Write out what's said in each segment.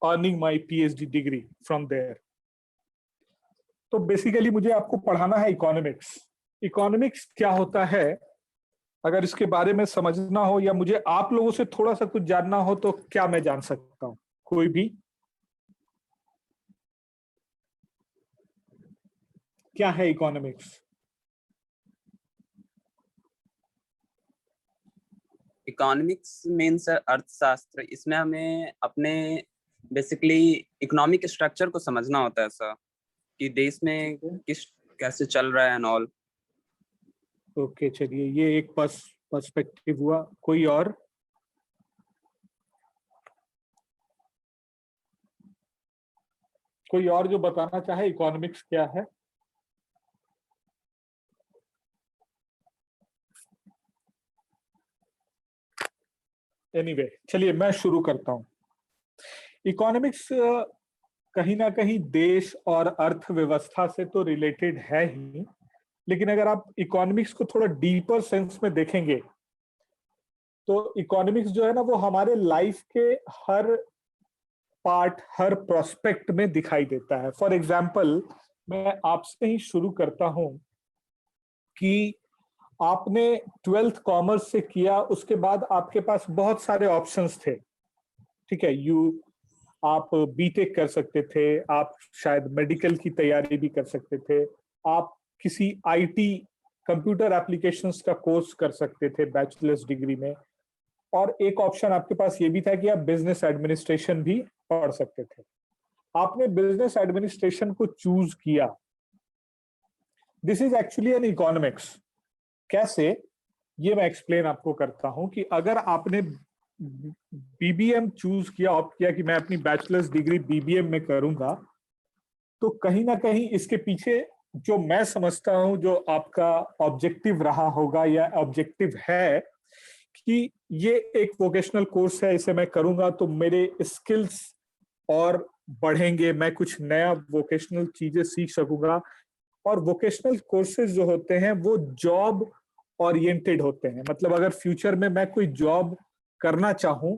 earning my PhD degree from there. तो basically मुझे आपको पढ़ाना है इकोनॉमिक्स। इकोनॉमिक्स क्या होता है, अगर इसके बारे में समझना हो या मुझे आप लोगों से थोड़ा सा कुछ जानना हो तो क्या मैं जान सकता हूं? कोई भी? क्या है इकोनॉमिक्स? इकोनॉमिक्स मीन्स अर्थशास्त्र। इसमें हमें अपने बेसिकली इकोनॉमिक स्ट्रक्चर को समझना होता है सर, कि देश में किस कैसे चल रहा है एंड ऑल। ओके, चलिए ये एक पर्सपेक्टिव हुआ। कोई और? कोई और जो बताना चाहे इकोनॉमिक्स क्या है? एनीवे, चलिए मैं शुरू करता हूं। इकोनॉमिक्स कहीं ना कहीं देश और अर्थव्यवस्था से तो रिलेटेड है ही, लेकिन अगर आप इकोनॉमिक्स को थोड़ा डीपर सेंस में देखेंगे तो इकोनॉमिक्स जो है ना वो हमारे लाइफ के हर पार्ट, हर प्रोस्पेक्ट में दिखाई देता है। फॉर एग्जाम्पल, मैं आपसे ही शुरू करता हूं कि आपने 12th कॉमर्स से किया, उसके बाद आपके पास बहुत सारे ऑप्शंस थे। ठीक है, आप बीटेक कर सकते थे, आप शायद मेडिकल की तैयारी भी कर सकते थे, आप किसी आईटी कंप्यूटर एप्लीकेशंस का कोर्स कर सकते थे बैचलर्स डिग्री में, और एक ऑप्शन आपके पास ये भी था कि आप बिजनेस एडमिनिस्ट्रेशन भी पढ़ सकते थे। आपने बिजनेस एडमिनिस्ट्रेशन को चूज किया। This is actually an economics. कैसे, ये मैं एक्सप्लेन आपको करता हूं कि अगर आपने बीबीएम चूज किया, ऑप्ट किया कि मैं अपनी बैचलर्स डिग्री बीबीएम में करूंगा, तो कहीं ना कहीं इसके पीछे जो मैं समझता हूं जो आपका ऑब्जेक्टिव रहा होगा या ऑब्जेक्टिव है कि ये एक वोकेशनल कोर्स है, इसे मैं करूंगा तो मेरे स्किल्स और बढ़ेंगे, मैं कुछ नया वोकेशनल चीजें सीख सकूंगा। और वोकेशनल कोर्सेज जो होते हैं वो जॉब ओरिएंटेड होते हैं। मतलब अगर फ्यूचर में मैं कोई जॉब करना चाहूं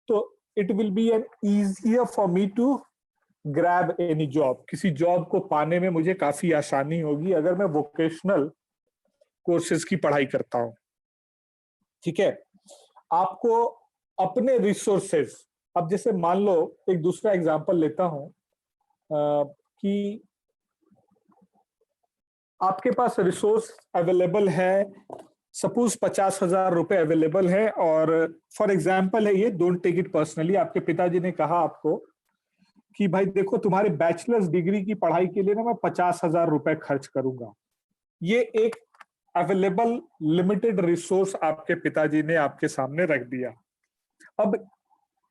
तो it will be an easier for me to grab any job. किसी जॉब को पाने में मुझे काफी आसानी होगी अगर मैं वोकेशनल कोर्सेज की पढ़ाई करता हूं। ठीक है, आपको अपने रिसोर्सेज, अब जैसे मान लो एक दूसरा एग्जांपल लेता हूं कि आपके पास रिसोर्स अवेलेबल है, सपोज 50,000 रुपए अवेलेबल है, और फॉर एग्जांपल है ये, डोंट टेक इट पर्सनली, आपके पिताजी ने कहा आपको कि भाई देखो तुम्हारे बैचलर्स डिग्री की पढ़ाई के लिए ना मैं 50,000 रुपए खर्च करूंगा। ये एक अवेलेबल लिमिटेड रिसोर्स आपके पिताजी ने आपके सामने रख दिया। अब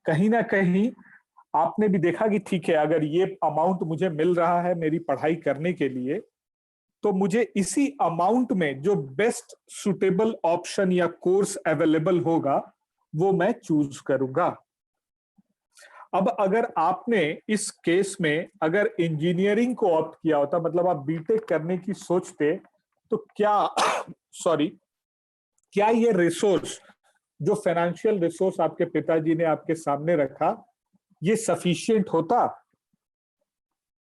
कहीं ना कहीं आपने भी देखा कि ठीक है, अगर ये अमाउंट मुझे मिल रहा है मेरी पढ़ाई करने के लिए, तो मुझे इसी अमाउंट में जो बेस्ट सुटेबल ऑप्शन या कोर्स अवेलेबल होगा वो मैं चूज करूंगा। अब अगर आपने इस केस में अगर इंजीनियरिंग को ऑप्ट किया होता, मतलब आप बीटेक करने की सोचते, तो क्या सॉरी, क्या ये रिसोर्स, जो फाइनेंशियल रिसोर्स आपके पिताजी ने आपके सामने रखा, ये सफिशिएंट होता?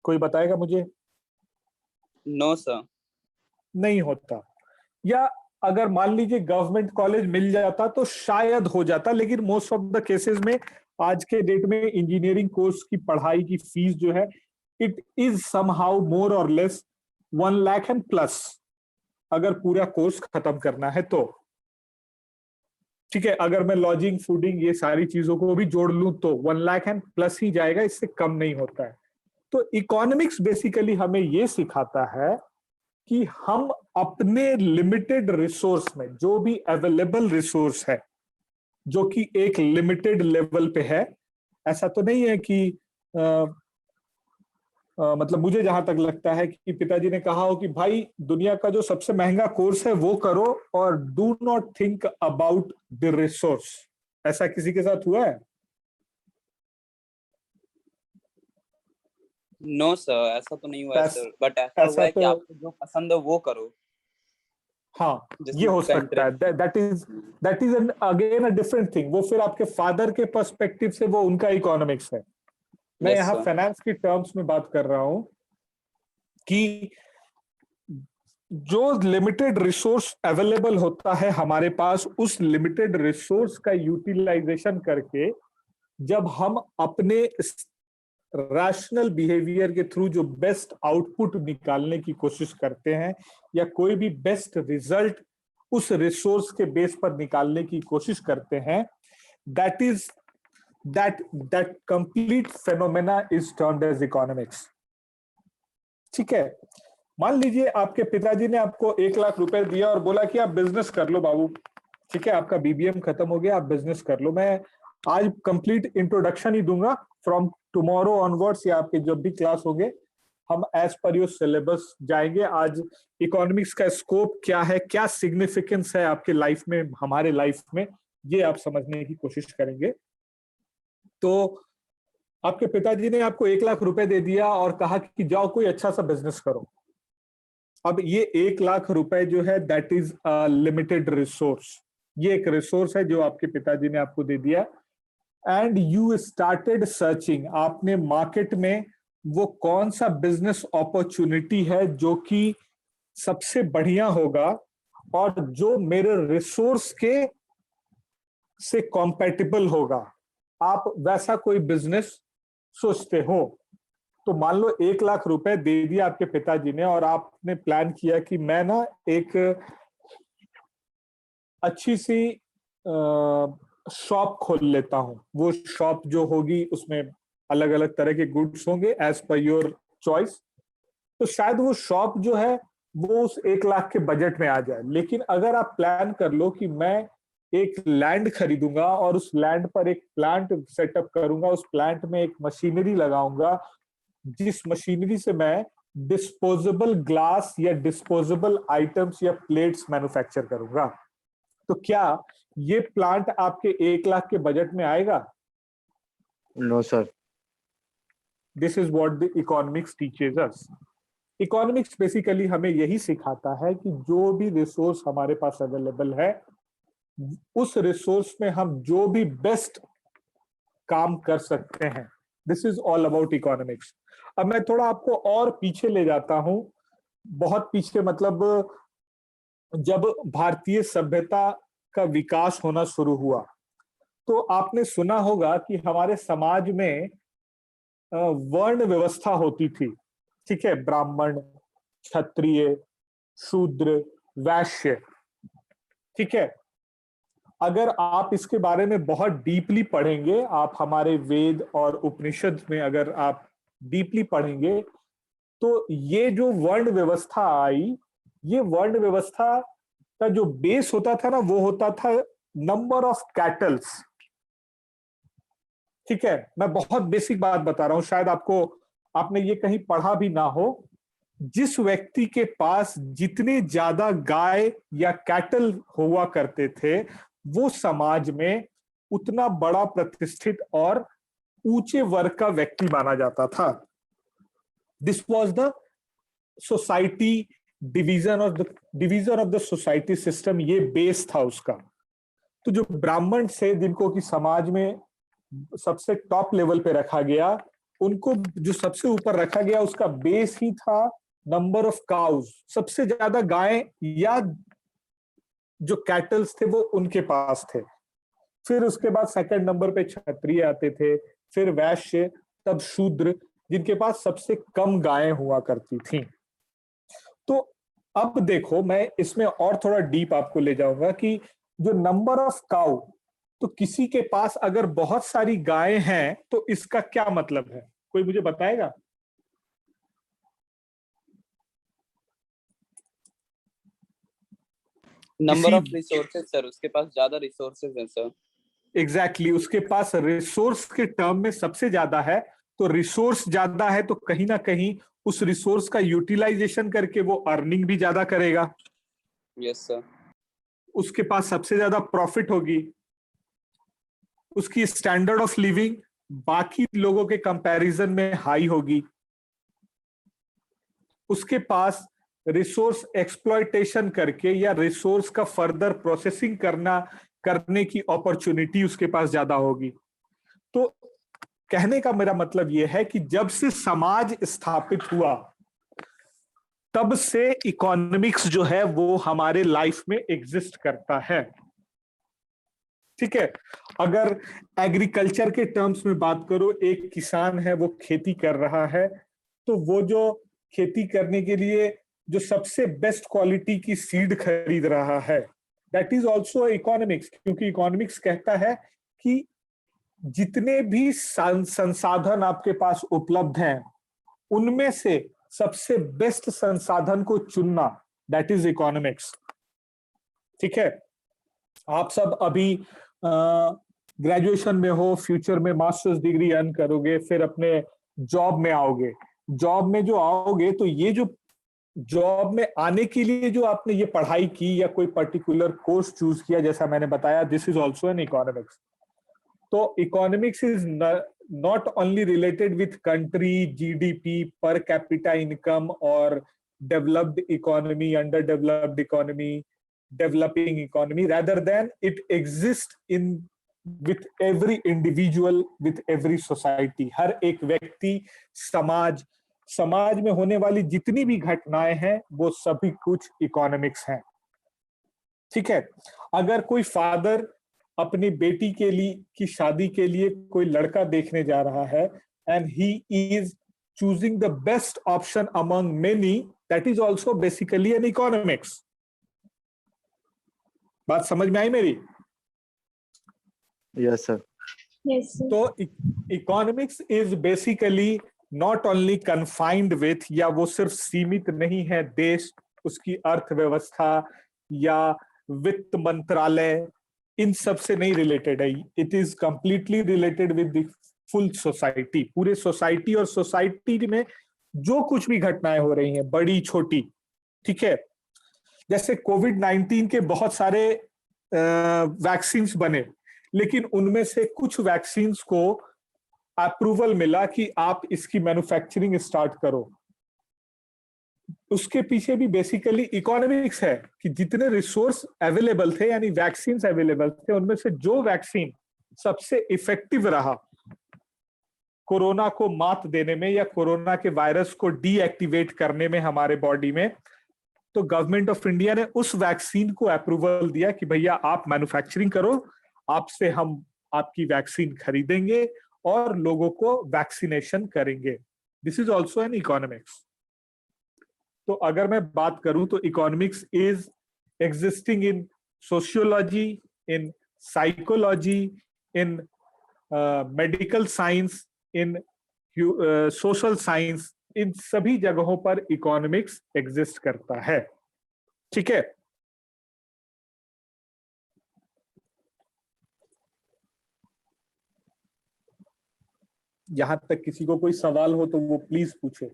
कोई बताएगा मुझे? नो सर, नहीं होता। या अगर मान लीजिए गवर्नमेंट कॉलेज मिल जाता तो शायद हो जाता, लेकिन मोस्ट ऑफ द केसेस में आज के डेट में इंजीनियरिंग कोर्स की पढ़ाई की फीस जो है इट इज समहाउ मोर और लेस 1 लाख एंड प्लस, अगर पूरा कोर्स खत्म करना है तो। ठीक है, अगर मैं लॉजिंग, फूडिंग, ये सारी चीजों को भी जोड़ लूं तो 1 लाख एंड प्लस ही जाएगा, इससे कम नहीं होता है। तो इकोनॉमिक्स बेसिकली हमें ये सिखाता है कि हम अपने लिमिटेड रिसोर्स में, जो भी अवेलेबल रिसोर्स है, जो कि एक लिमिटेड लेवल पे है, ऐसा तो नहीं है कि मतलब मुझे जहां तक लगता है कि पिताजी ने कहा हो कि भाई दुनिया का जो सबसे महंगा कोर्स है वो करो और do not think about the resource. ऐसा किसी के साथ हुआ है? नो सर, ऐसा तो नहीं हुआ है सर, बट ऐसा हुआ है कि तो आपको जो पसंद है वो करो। हाँ, ये हो सकता है। That is again a different thing. वो फिर आपके फादर के पर्सपेक्टिव से वो उनका इकोनॉमिक्स है। मैं Yes, यहाँ sir. फाइनेंस की टर्म्स में बात कर रहा हूं कि जो लिमिटेड रिसोर्स अवेलेबल होता है हमारे पास, उस लिमिटेड रिसोर्स का यूटिलाइजेशन करके जब हम अपने रैशनल बिहेवियर के थ्रू जो बेस्ट आउटपुट निकालने की कोशिश करते हैं या कोई भी बेस्ट रिजल्ट उस रिसोर्स के बेस पर निकालने की कोशिश करते हैं, that is that complete phenomena is termed as economics. ठीक है, मान लीजिए आपके पिताजी ने आपको 1 लाख रुपए दिया और बोला कि आप बिजनेस कर लो बाबू। ठीक है, आपका बीबीएम खत्म हो गया, आप बिजनेस कर लो। मैं आज कंप्लीट इंट्रोडक्शन ही दूंगा, फ्रॉम टुमारो ऑनवर्ड्स या आपके जब भी क्लास होंगे हम एज पर योर सिलेबस जाएंगे। आज इकोनॉमिक्स का स्कोप क्या है, क्या सिग्निफिकेंस है आपके लाइफ में, हमारे लाइफ में, ये आप समझने की कोशिश करेंगे। तो आपके पिताजी ने आपको 1 लाख रुपए दे दिया और कहा कि जाओ कोई अच्छा सा बिजनेस करो। अब ये 1 लाख रुपए जो है that is a limited resource, ये एक रिसोर्स है जो आपके पिताजी ने आपको दे दिया। एंड यू स्टार्टेड सर्चिंग, आपने मार्केट में वो कौन सा बिजनेस अपॉर्चुनिटी है जो कि सबसे बढ़िया होगा और जो मेरे रिसोर्स के से कॉम्पैटिबल होगा, आप वैसा कोई बिजनेस सोचते हो। तो मान लो 1 लाख रुपए दे दिया आपके पिताजी ने और आपने प्लान किया कि मैं ना एक अच्छी सी शॉप खोल लेता हूं। वो शॉप जो होगी उसमें अलग अलग तरह के गुड्स होंगे एज पर योर चॉइस। तो शायद वो शॉप जो है वो उस 1 लाख के बजट में आ जाए। लेकिन अगर आप प्लान कर लो कि मैं एक लैंड खरीदूंगा और उस लैंड पर एक प्लांट सेटअप करूंगा, उस प्लांट में एक मशीनरी लगाऊंगा जिस मशीनरी से मैं डिस्पोजेबल ग्लास या डिस्पोजेबल आइटम्स या प्लेट्स मैन्युफैक्चर करूंगा, तो क्या ये प्लांट आपके 1 लाख के बजट में आएगा? No sir. This is what the economics teaches us. Economics basically हमें यही सिखाता है कि जो भी रिसोर्स हमारे पास अवेलेबल है, उस रिसोर्स में हम जो भी बेस्ट काम कर सकते हैं, this is all about economics. अब मैं थोड़ा आपको और पीछे ले जाता हूं, बहुत पीछे, मतलब जब भारतीय सभ्यता का विकास होना शुरू हुआ तो आपने सुना होगा कि हमारे समाज में वर्ण व्यवस्था होती थी। ठीक है, ब्राह्मण, क्षत्रिय, शूद्र, वैश्य। ठीक है, अगर आप इसके बारे में बहुत डीपली पढ़ेंगे, आप हमारे वेद और उपनिषद में अगर आप डीपली पढ़ेंगे, तो ये जो वर्ण व्यवस्था आई, ये वर्ण व्यवस्था का जो बेस होता था ना, वो होता था नंबर ऑफ कैटल्स। ठीक है, मैं बहुत बेसिक बात बता रहा हूं, शायद आपने ये कहीं पढ़ा भी ना हो। जिस व्यक्ति के पास जितने ज्यादा गाय या कैटल हुआ करते थे, वो समाज में उतना बड़ा प्रतिष्ठित और ऊंचे वर्ग का व्यक्ति माना जाता था। This was the society division of the society system, ये बेस था उसका। तो जो ब्राह्मण से, जिनको कि समाज में सबसे टॉप लेवल पे रखा गया, उनको जो सबसे ऊपर रखा गया, उसका बेस ही था नंबर ऑफ काउज, सबसे ज्यादा गाय या जो कैटल्स थे वो उनके पास थे। फिर उसके बाद सेकंड नंबर पे क्षत्रिय आते थे, फिर वैश्य, तब शूद्र, जिनके पास सबसे कम गायें हुआ करती थी। तो अब देखो, मैं इसमें और थोड़ा डीप आपको ले जाऊंगा कि जो नंबर ऑफ काउ, तो किसी के पास अगर बहुत सारी गायें हैं तो इसका क्या मतलब है, कोई मुझे बताएगा? नंबर ऑफ रिसोर्सेज सर, उसके पास ज्यादा रिसोर्सेज है सर। एग्जैक्टली, उसके पास रिसोर्स के टर्म में सबसे ज्यादा है। तो रिसोर्स ज्यादा है तो कहीं ना कहीं उस रिसोर्स का यूटिलाइजेशन करके वो अर्निंग भी ज्यादा करेगा। Yes sir. उसके पास सबसे ज्यादा प्रॉफिट होगी, उसकी स्टैंडर्ड ऑफ लिविंग बाकी लोगों के कंपैरिजन में हाई होगी, उसके पास रिसोर्स एक्सप्लॉयटेशन करके या रिसोर्स का फर्दर प्रोसेसिंग करने की अपॉर्चुनिटी उसके पास ज्यादा होगी। तो कहने का मेरा मतलब यह है कि जब से समाज स्थापित हुआ तब से इकोनॉमिक्स जो है वो हमारे लाइफ में एग्जिस्ट करता है। ठीक है, अगर एग्रीकल्चर के टर्म्स में बात करो, एक किसान है वो खेती कर रहा है, तो वो जो खेती करने के लिए जो सबसे बेस्ट क्वालिटी की सीड खरीद रहा है, दैट इज ऑल्सो इकोनॉमिक्स, क्योंकि इकोनॉमिक्स कहता है कि जितने भी संसाधन आपके पास उपलब्ध हैं उनमें से सबसे बेस्ट संसाधन को चुनना, दैट इज इकोनॉमिक्स। ठीक है, आप सब अभी ग्रेजुएशन में हो, फ्यूचर में मास्टर्स डिग्री अर्न करोगे, फिर अपने जॉब में आओगे। जॉब में जो आओगे तो ये जो जॉब में आने के लिए जो आपने ये पढ़ाई की या कोई पर्टिकुलर कोर्स चूज किया, जैसा मैंने बताया, this is also an economics. तो economics is not only related with country, GDP, per capita income और developed economy, under developed economy, developing economy, rather than it exists in with every individual, with every society। हर एक व्यक्ति, समाज में होने वाली जितनी भी घटनाएं हैं वो सभी कुछ इकोनॉमिक्स हैं। ठीक है, अगर कोई फादर अपनी बेटी के लिए की शादी के लिए कोई लड़का देखने जा रहा है and he is choosing the best option among many, that is also basically N economics. बात समझ में आई मेरी? Yes sir. Yes, sir. तो economics is basically not only confined with, या वो सिर्फ सीमित नहीं है देश, उसकी अर्थव्यवस्था या वित्त मंत्रालय, इन सब से नहीं रिलेटेड है। It is completely related with the full society, पूरे सोसाइटी, और सोसाइटी में जो कुछ भी घटनाएं हो रही हैं, बड़ी छोटी। ठीक है, जैसे कोविड-19 के बहुत सारे वैक्सीन बने, लेकिन उनमें से कुछ वैक्सीन को अप्रूवल मिला कि आप इसकी मैन्युफैक्चरिंग स्टार्ट करो। उसके पीछे भी बेसिकली इकोनॉमिक्स है कि जितने रिसोर्स अवेलेबल थे, यानी वैक्सीन अवेलेबल थे, उनमें से जो वैक्सीन सबसे इफेक्टिव रहा कोरोना को मात देने में या कोरोना के वायरस को डीएक्टिवेट करने में हमारे बॉडी में, तो गवर्नमेंट ऑफ इंडिया ने उस वैक्सीन को अप्रूवल दिया कि भैया आप मैन्युफैक्चरिंग करो, आपसे हम आपकी वैक्सीन खरीदेंगे और लोगों को वैक्सीनेशन करेंगे। This is also an economics. तो अगर मैं बात करूं तो economics is existing in sociology, in psychology, in medical science, in social science, in सभी जगहों पर इकोनॉमिक्स एग्जिस्ट करता है। ठीक है, यहां तक किसी को कोई सवाल हो तो वो प्लीज पूछे।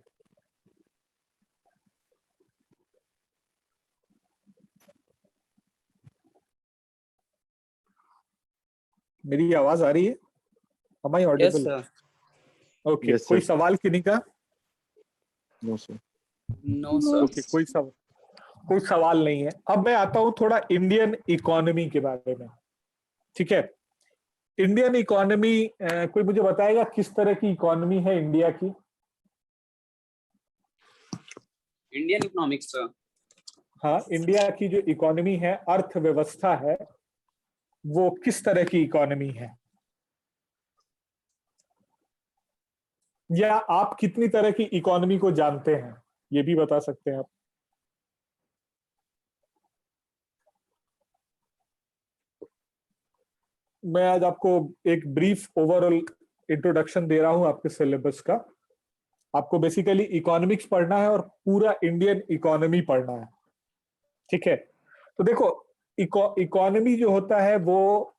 मेरी आवाज आ रही है? Am I audible? Yes, sir. Okay, Yes, कोई sir. सवाल किन्हीं का? No sir. No, sir. Okay, कोई सवाल नहीं है। अब मैं आता हूं थोड़ा इंडियन इकोनॉमी के बारे में। ठीक है, इंडियन इकोनॉमी, कोई मुझे बताएगा किस तरह की इकोनॉमी है इंडिया की? Indian economics, sir. हाँ, इंडिया की जो इकोनॉमी है, अर्थव्यवस्था है, वो किस तरह की इकोनॉमी है, या आप कितनी तरह की इकोनॉमी को जानते हैं, ये भी बता सकते हैं आप। मैं आज आपको एक ब्रीफ ओवरऑल इंट्रोडक्शन दे रहा हूं आपके सिलेबस का। आपको बेसिकली इकोनॉमिक्स पढ़ना है और पूरा इंडियन इकोनॉमी पढ़ना है। ठीक है, तो देखो इकोनॉमी जो होता है वो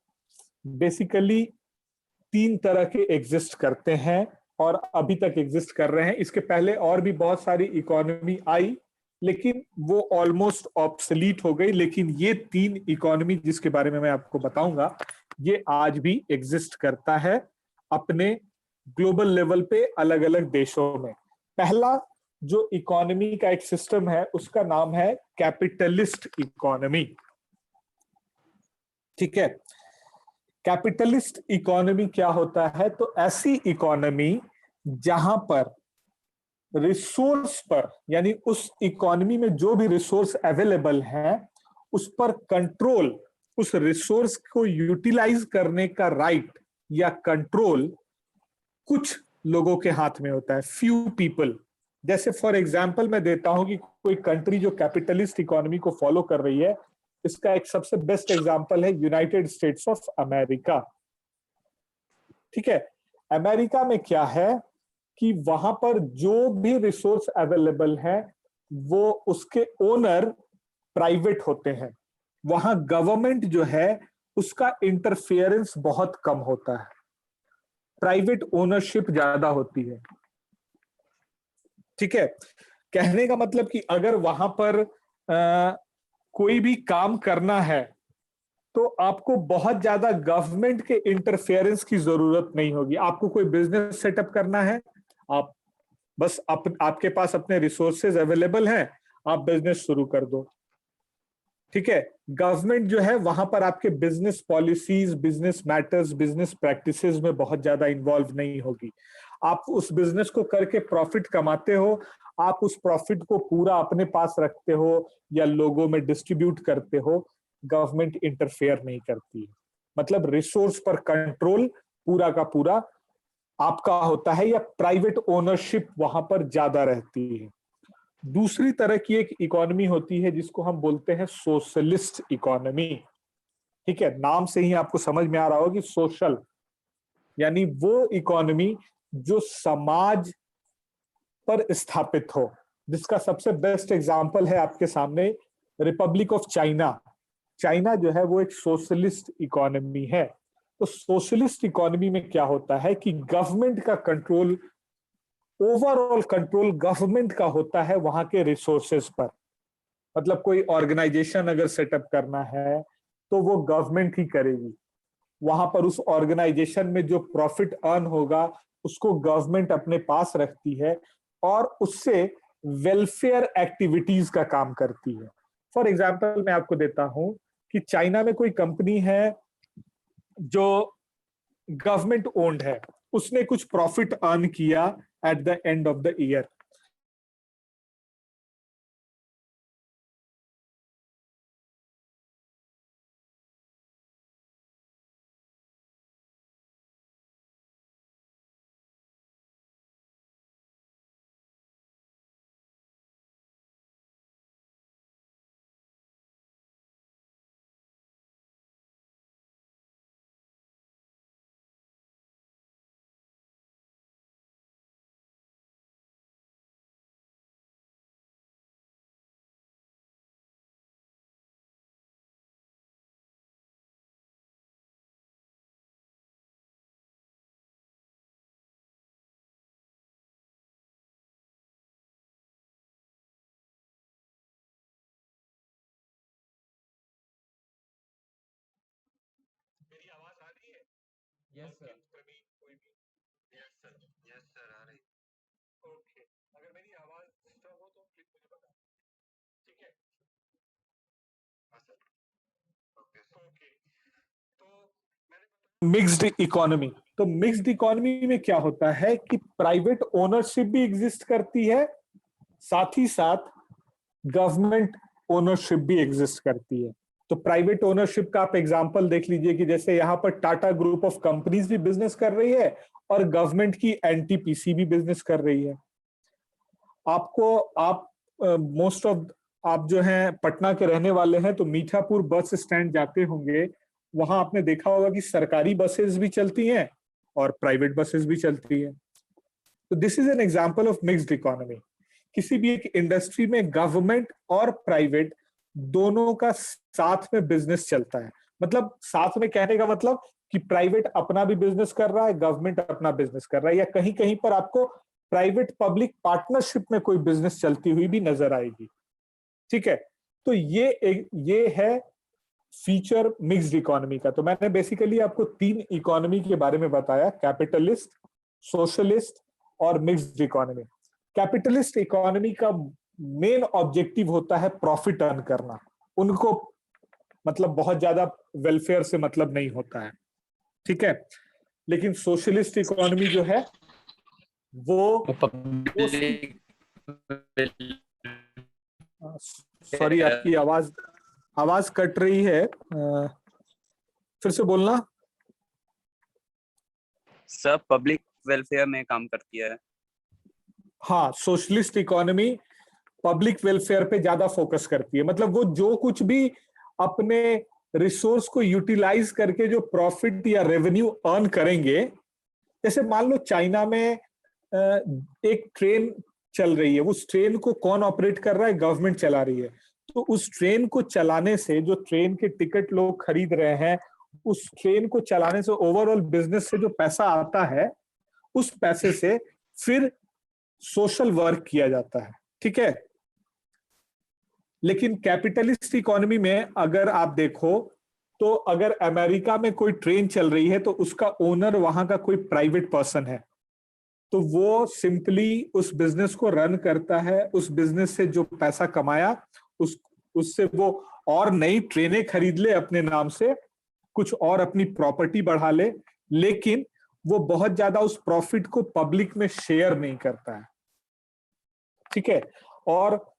बेसिकली 3 तरह के एग्जिस्ट करते हैं और अभी तक एग्जिस्ट कर रहे हैं। इसके पहले और भी बहुत सारी इकोनॉमी आई, लेकिन वो ऑलमोस्ट ऑब्सलीट हो गई। लेकिन ये 3 इकोनॉमी जिसके बारे में मैं आपको बताऊंगा, ये आज भी एग्जिस्ट करता है अपने ग्लोबल लेवल पे अलग अलग देशों में। पहला जो इकोनॉमी का एक सिस्टम है उसका नाम है कैपिटलिस्ट इकोनॉमी। ठीक है, कैपिटलिस्ट इकोनॉमी क्या होता है? तो ऐसी इकोनॉमी जहां पर रिसोर्स पर, यानी उस इकोनॉमी में जो भी रिसोर्स अवेलेबल है उस पर कंट्रोल, उस रिसोर्स को यूटिलाइज करने का राइट या कंट्रोल कुछ लोगों के हाथ में होता है, फ्यू पीपल। जैसे फॉर एग्जांपल मैं देता हूं कि कोई कंट्री जो कैपिटलिस्ट इकोनॉमी को फॉलो कर रही है, इसका एक सबसे बेस्ट एग्जांपल है यूनाइटेड स्टेट्स ऑफ अमेरिका। ठीक है, अमेरिका में क्या है कि वहां पर जो भी रिसोर्स अवेलेबल है वो उसके ओनर प्राइवेट होते हैं। वहां गवर्नमेंट जो है उसका इंटरफेरेंस बहुत कम होता है, प्राइवेट ओनरशिप ज्यादा होती है। ठीक है, कहने का मतलब कि अगर वहां पर कोई भी काम करना है तो आपको बहुत ज्यादा गवर्नमेंट के इंटरफेरेंस की जरूरत नहीं होगी। आपको कोई बिजनेस सेटअप करना है, आप बस आपके पास अपने रिसोर्सेज अवेलेबल हैं, आप बिजनेस शुरू कर दो। ठीक है, गवर्नमेंट जो है वहां पर आपके business policies, business matters, business practices में बहुत ज्यादा इन्वॉल्व नहीं होगी। आप उस बिजनेस को करके प्रॉफिट कमाते हो, आप उस प्रॉफिट को पूरा अपने पास रखते हो या लोगों में डिस्ट्रीब्यूट करते हो, गवर्नमेंट इंटरफेयर नहीं करती है। मतलब रिसोर्स पर कंट्रोल पूरा का पूरा आपका होता है या प्राइवेट ओनरशिप वहां पर ज्यादा रहती है। दूसरी तरह की एक इकोनॉमी होती है जिसको हम बोलते हैं सोशलिस्ट इकोनॉमी। ठीक है, नाम से ही आपको समझ में आ रहा होगा कि सोशल यानी वो इकोनॉमी जो समाज पर स्थापित हो, जिसका सबसे बेस्ट एग्जांपल है आपके सामने रिपब्लिक ऑफ चाइना। चाइना जो है वो एक सोशलिस्ट इकोनॉमी है। तो सोशलिस्ट इकोनॉमी में क्या होता है कि गवर्नमेंट का कंट्रोल, ओवरऑल कंट्रोल गवर्नमेंट का होता है वहां के रिसोर्सेज पर। मतलब कोई ऑर्गेनाइजेशन अगर सेटअप करना है तो वो गवर्नमेंट ही करेगी। वहां पर उस ऑर्गेनाइजेशन में जो प्रॉफिट अर्न होगा उसको गवर्नमेंट अपने पास रखती है और उससे वेलफेयर एक्टिविटीज का काम करती है। फॉर एग्जाम्पल मैं आपको देता हूं कि चाइना में कोई कंपनी है जो गवर्नमेंट ओन्ड है, उसने कुछ प्रॉफिट अर्न किया at the end of the year. मेरी आवाज आ रही है? Yes sir. प्रवीण, कोई भी? यस सर, आ रही। ओके, अगर मेरी आवाज डिस्टर्ब हो तो प्लीज मुझे बता। ठीक है, हाँ सर। ओके तो मैंने मिक्स्ड इकोनॉमी, तो मिक्स्ड इकोनॉमी में क्या होता है कि प्राइवेट ओनरशिप भी एग्जिस्ट करती है, साथ ही साथ गवर्नमेंट ओनरशिप भी एग्जिस्ट करती है। तो प्राइवेट ओनरशिप का आप एग्जांपल देख लीजिए कि जैसे यहाँ पर टाटा ग्रुप ऑफ कंपनीज भी बिजनेस कर रही है और गवर्नमेंट की एनटीपीसी भी बिजनेस कर रही है। आपको आप मोस्ट ऑफ आप जो हैं पटना के रहने वाले हैं तो मीठापुर बस स्टैंड जाते होंगे, वहां आपने देखा होगा कि सरकारी बसेस भी चलती हैं और प्राइवेट बसेस भी चलती हैं। तो this is an example of mixed economy. किसी भी एक इंडस्ट्री में गवर्नमेंट और प्राइवेट दोनों का साथ में बिजनेस चलता है। मतलब साथ में कहने का मतलब कि प्राइवेट अपना भी बिजनेस कर रहा है, गवर्नमेंट अपना बिजनेस कर रहा है, या कहीं कहीं पर आपको प्राइवेट पब्लिक पार्टनरशिप में कोई बिजनेस चलती हुई भी नजर आएगी। ठीक है, तो ये है फीचर मिक्स्ड इकोनॉमी का। तो मैंने बेसिकली आपको 3 इकोनॉमी के बारे में बताया, कैपिटलिस्ट, सोशलिस्ट और मिक्स्ड इकोनॉमी। कैपिटलिस्ट इकोनॉमी का मेन ऑब्जेक्टिव होता है प्रॉफिट अर्न करना। उनको मतलब बहुत ज्यादा वेलफेयर से मतलब नहीं होता है। ठीक है। लेकिन सोशलिस्ट इकोनॉमी जो है वो सॉरी आपकी आवाज कट रही है, फिर से बोलना। सब पब्लिक वेलफेयर में काम करती है। हाँ, सोशलिस्ट इकोनॉमी पब्लिक वेलफेयर पे ज्यादा फोकस करती है। मतलब वो जो कुछ भी अपने रिसोर्स को यूटिलाइज करके जो प्रॉफिट या रेवेन्यू अर्न करेंगे, जैसे मान लो चाइना में एक ट्रेन चल रही है, उस ट्रेन को कौन ऑपरेट कर रहा है? गवर्नमेंट चला रही है। तो उस ट्रेन को चलाने से जो ट्रेन के टिकट लोग खरीद रहे हैं, उस ट्रेन को चलाने से ओवरऑल बिजनेस से जो पैसा आता है, उस पैसे से फिर सोशल वर्क किया जाता है। ठीक है। लेकिन कैपिटलिस्ट इकोनॉमी में अगर आप देखो तो अगर अमेरिका में कोई ट्रेन चल रही है तो उसका ओनर वहां का कोई प्राइवेट पर्सन है, तो वो सिंपली उस बिजनेस को रन करता है। उस बिजनेस से जो पैसा कमाया उससे वो और नई ट्रेनें खरीद ले अपने नाम से, कुछ और अपनी प्रॉपर्टी बढ़ा ले, लेकिन वो बहुत ज्यादा उस प्रॉफिट को पब्लिक में शेयर नहीं करता है। ठीक है। और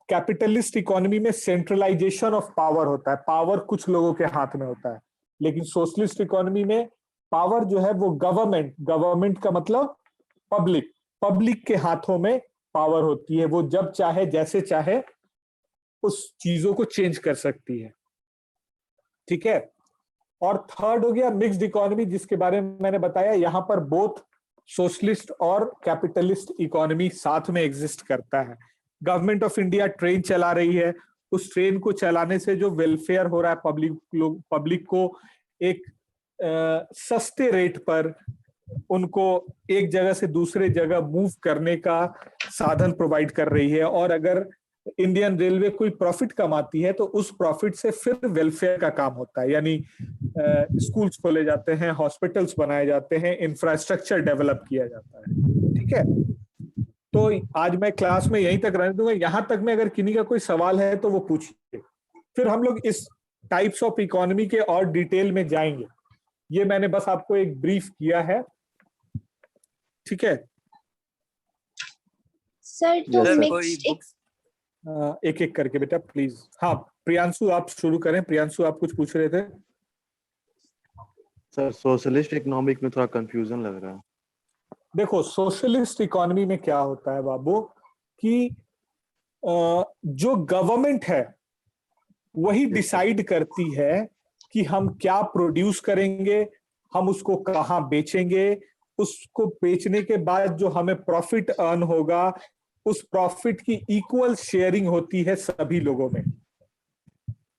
कैपिटलिस्ट इकोनॉमी में सेंट्रलाइजेशन ऑफ पावर होता है, पावर कुछ लोगों के हाथ में होता है। लेकिन सोशलिस्ट इकोनॉमी में पावर जो है वो गवर्नमेंट का मतलब पब्लिक के हाथों में पावर होती है। वो जब चाहे जैसे चाहे उस चीजों को चेंज कर सकती है। ठीक है। और थर्ड हो गया मिक्स्ड इकोनॉमी, जिसके बारे में मैंने बताया। यहां पर बोथ सोशलिस्ट और कैपिटलिस्ट इकोनॉमी साथ में एग्जिस्ट करता है। गवर्नमेंट ऑफ इंडिया ट्रेन चला रही है, उस ट्रेन को चलाने से जो वेलफेयर हो रहा है, पब्लिक को एक सस्ते रेट पर उनको एक जगह से दूसरे जगह मूव करने का साधन प्रोवाइड कर रही है। और अगर इंडियन रेलवे कोई प्रॉफिट कमाती है तो उस प्रॉफिट से फिर वेलफेयर का काम होता है, यानी स्कूल्स खोले जाते हैं, हॉस्पिटल्स बनाए जाते हैं, इंफ्रास्ट्रक्चर डेवलप किया जाता है। ठीक है। तो आज मैं क्लास में यहीं तक रहने दूंगा। यहां तक में अगर किन्हीं का कोई सवाल है तो वो पूछिए, फिर हम लोग इस टाइप्स ऑफ इकोनॉमी के और डिटेल में जाएंगे। ये मैंने बस आपको एक ब्रीफ किया है। ठीक है सर, तो Yes, sir. मिक्स्ड एक एक करके बेटा प्लीज। हाँ प्रियांशु आप शुरू करें। प्रियांशु आप कुछ पूछ रहे थे। सर सोशलिस्ट इकोनॉमिक में थोड़ा कंफ्यूजन लग रहा है। देखो सोशलिस्ट इकोनॉमी में क्या होता है बाबू कि जो गवर्नमेंट है वही डिसाइड करती है कि हम क्या प्रोड्यूस करेंगे, हम उसको कहाँ बेचेंगे, उसको बेचने के बाद जो हमें प्रॉफिट अर्न होगा उस प्रॉफिट की इक्वल शेयरिंग होती है सभी लोगों में।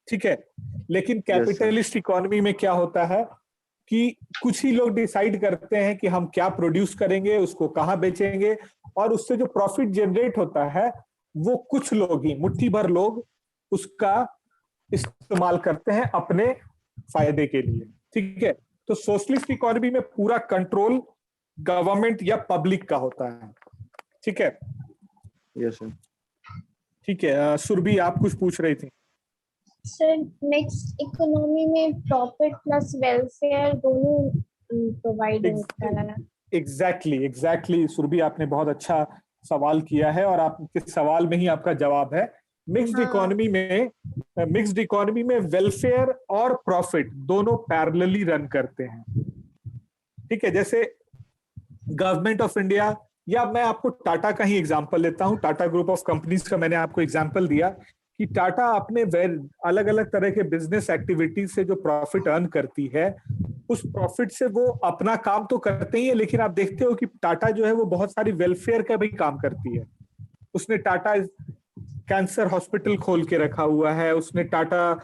ठीक है। लेकिन कैपिटलिस्ट इकोनॉमी में क्या होता है कि कुछ ही लोग डिसाइड करते हैं कि हम क्या प्रोड्यूस करेंगे, उसको कहाँ बेचेंगे, और उससे जो प्रॉफिट जनरेट होता है वो कुछ लोग ही, मुट्ठी भर लोग उसका इस्तेमाल करते हैं अपने फायदे के लिए। ठीक है। तो सोशलिस्ट इकोनॉमी में पूरा कंट्रोल गवर्नमेंट या पब्लिक का होता है। ठीक है। Yes sir. ठीक है। सुरभि आप कुछ पूछ रही थी। सर, मिक्स्ड इकोनॉमी में प्रॉफिट प्लस वेलफेयर दोनों प्रोवाइड होता है। एग्जैक्टली सुरभि आपने बहुत अच्छा सवाल किया है और आपके सवाल में ही आपका जवाब है। मिक्स्ड इकोनॉमी में वेलफेयर और प्रॉफिट दोनों पैरेलली रन करते हैं। ठीक है। जैसे गवर्नमेंट ऑफ इंडिया, या मैं आपको टाटा का ही एग्जांपल लेता हूं। टाटा ग्रुप ऑफ कंपनीज का मैंने आपको एग्जांपल दिया कि टाटा अपने अलग अलग तरह के बिजनेस एक्टिविटीज से जो प्रॉफिट अर्न करती है, उस प्रॉफिट से वो अपना काम तो करते ही है, लेकिन आप देखते हो कि टाटा जो है वो बहुत सारी वेलफेयर का भी काम करती है। उसने टाटा कैंसर हॉस्पिटल खोल के रखा हुआ है, उसने टाटा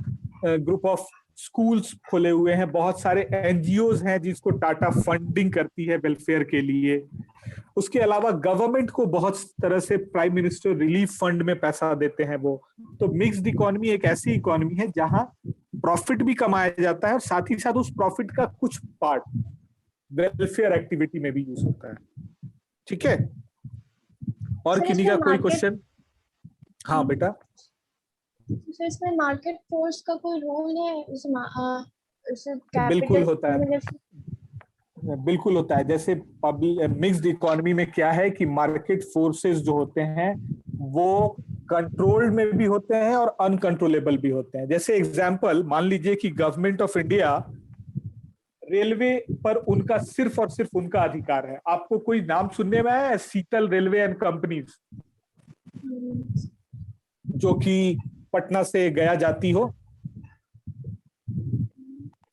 ग्रुप ऑफ स्कूल्स खोले हुए हैं, बहुत सारे एनजीओज हैं जिसको टाटा फंडिंग करती है वेलफेयर के लिए। उसके अलावा गवर्नमेंट को बहुत तरह से प्राइम मिनिस्टर रिलीफ फंड में पैसा देते हैं वो। तो मिक्स्ड इकोनॉमी एक ऐसी इकोनॉमी है जहां प्रॉफिट भी कमाया जाता है और साथ ही साथ उस प्रॉफिट का कुछ पार्ट वेलफेयर एक्टिविटी में भी यूज होता है। ठीक है। और सर, किन्हीं का इसमें कोई market- क्वेश्चन? हाँ बेटा। सर, इसमें मार्केट फोर्स का कोई रोल है? बिल्कुल होता है। बिल्कुल होता है। जैसे पब्लिक मिक्स्ड इकोनॉमी में क्या है कि मार्केट फोर्सेस जो होते हैं वो कंट्रोल्ड में भी होते हैं और अनकंट्रोलेबल भी होते हैं। जैसे एग्जांपल मान लीजिए कि गवर्नमेंट ऑफ इंडिया, रेलवे पर उनका सिर्फ और सिर्फ उनका अधिकार है। आपको कोई नाम सुनने में आया है? शीतल रेलवे एंड कंपनीज, जो कि पटना से गया जाती हो?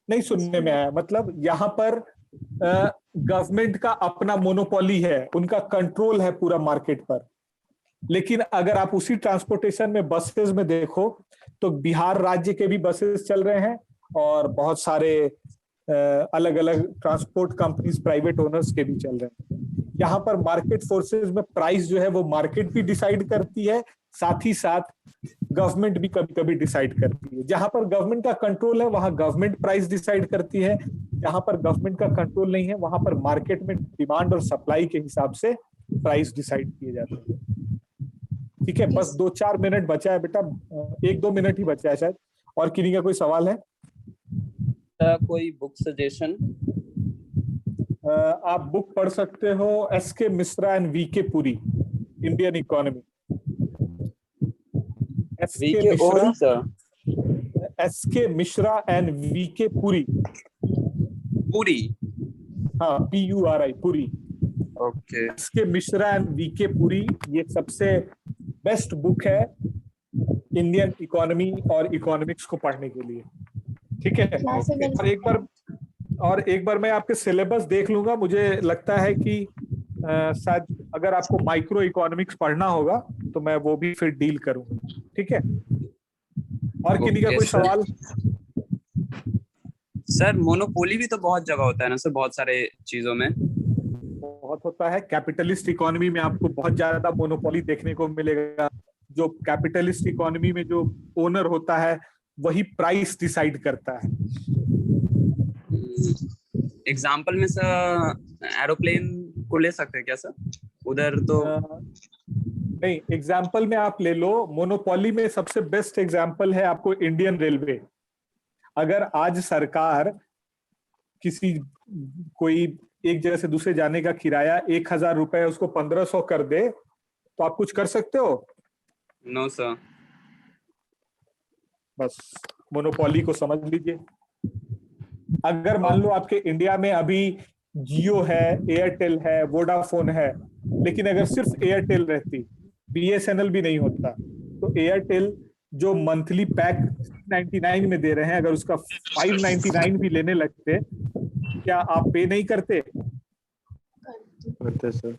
नहीं सुनने में आया। मतलब यहाँ पर गवर्नमेंट का अपना मोनोपोली है, उनका कंट्रोल है पूरा मार्केट पर। लेकिन अगर आप उसी ट्रांसपोर्टेशन में बसेस में देखो तो बिहार राज्य के भी बसेस चल रहे हैं और बहुत सारे अलग अलग ट्रांसपोर्ट कंपनीज प्राइवेट ओनर्स के भी चल रहे हैं। यहाँ पर मार्केट फोर्सेस में प्राइस जो है वो मार्केट भी डिसाइड करती है, साथ ही साथ गवर्नमेंट भी कभी कभी डिसाइड करती है। जहां पर गवर्नमेंट का कंट्रोल है वहां गवर्नमेंट प्राइस डिसाइड करती है, जहां पर गवर्नमेंट का कंट्रोल नहीं है वहां पर मार्केट में डिमांड और सप्लाई के हिसाब से प्राइस डिसाइड किए जाते हैं। ठीक है, बस 2-4 मिनट बचा है बेटा, 1-2 मिनट ही बचा है शायद। और किन्हीं का कोई सवाल है? कोई बुक सजेशन? आप बुक पढ़ सकते हो SK. Mishra and VK. Puri, Indian economy. SK. Mishra and VK. Puri. पूरी? हाँ, PURI, Puri. Okay. SK. Mishra and VK. Puri ये सबसे बेस्ट बुक है इंडियन इकोनॉमी और इकोनॉमिक्स को पढ़ने के लिए। ठीक है। और एक बार मैं आपके सिलेबस देख लूंगा। मुझे लगता है कि शायद अगर आपको माइक्रो इकोनॉमिक्स पढ़ना होगा तो मैं वो भी फिर डील करूंगा। ठीक है। और किन्हीं का कोई सवाल? सर मोनोपोली भी तो बहुत जगह होता है ना सर, बहुत सारे चीजों में। बहुत होता है। कैपिटलिस्ट इकोनॉमी में आपको बहुत ज्यादा मोनोपोली देखने को मिलेगा। जो कैपिटलिस्ट इकोनॉमी में जो ओनर होता है वही प्राइस डिसाइड करता है। एग्जाम्पल में सर एरोप्लेन को ले सकते हैं क्या सर? उधर तो नहीं, एग्जाम्पल में आप ले लो। मोनोपोली में सबसे बेस्ट एग्जाम्पल है आपको इंडियन रेलवे। अगर आज सरकार किसी कोई एक जगह से दूसरे जाने का किराया 1000 रुपए उसको 1500 कर दे तो आप कुछ कर सकते हो? No sir. बस मोनोपोली को समझ लीजिए। अगर मान लो आपके इंडिया में अभी जियो है, एयरटेल है, वोडाफोन है, लेकिन अगर सिर्फ एयरटेल रहती, BSNL भी नहीं होता, तो एयरटेल जो मंथली पैक 99 में दे रहे हैं अगर उसका 599 भी लेने लगते, क्या आप पे नहीं करते? करते सर।